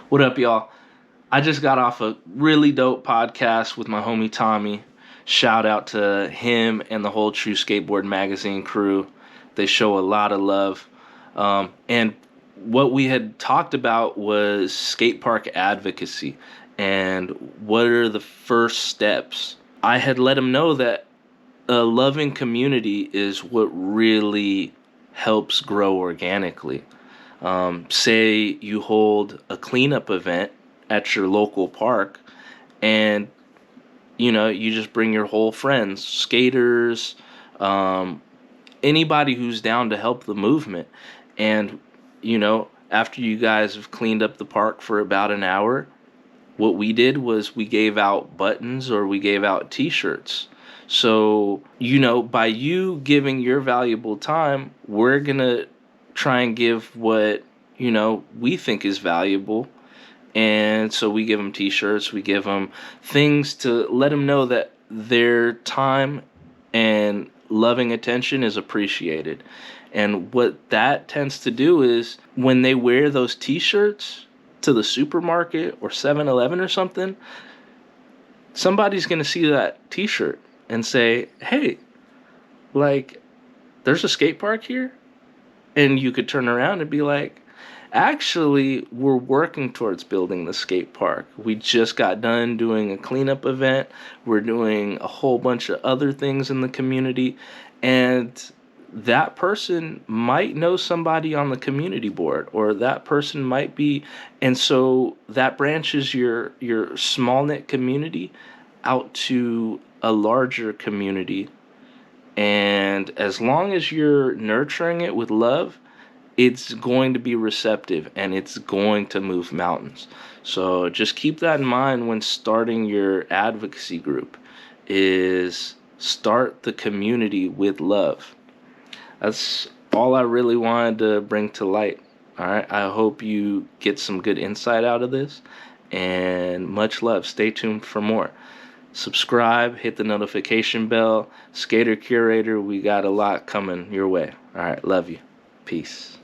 What up, y'all? I just got off a really dope podcast with my homie Tommy. Shout out to him and the whole True Skateboard Magazine crew. They show a lot of love. And what we had talked about was skate park advocacy and what are the first steps. I had let him know that a loving community is what really helps grow organically. Say you hold a cleanup event at your local park, and you just bring your whole friends, skaters, anybody who's down to help the movement. And after you guys have cleaned up the park for about an hour, what we did was we gave out buttons or we gave out t-shirts. So by you giving your valuable time, we're gonna try and give what we think is valuable. And so we give them t-shirts, we give them things to let them know that their time and loving attention is appreciated. And what that tends to do is when they wear those t-shirts to the supermarket or 7-Eleven or something, somebody's going to see that t-shirt and say, hey, there's a skate park here? And you could turn around and be like, actually, we're working towards building the skate park. We just got done doing a cleanup event. We're doing a whole bunch of other things in the community. And that person might know somebody on the community board, or that person might be. And so that branches your small knit community out to a larger community. And as long as you're nurturing it with love, it's going to be receptive and it's going to move mountains. So just keep that in mind when starting your advocacy group, is start the community with love. That's all I really wanted to bring to light. All right. I hope you get some good insight out of this, and much love. Stay tuned for more. Subscribe, hit the notification bell. SkaterCurator, we got a lot coming your way. All right. Love you. Peace.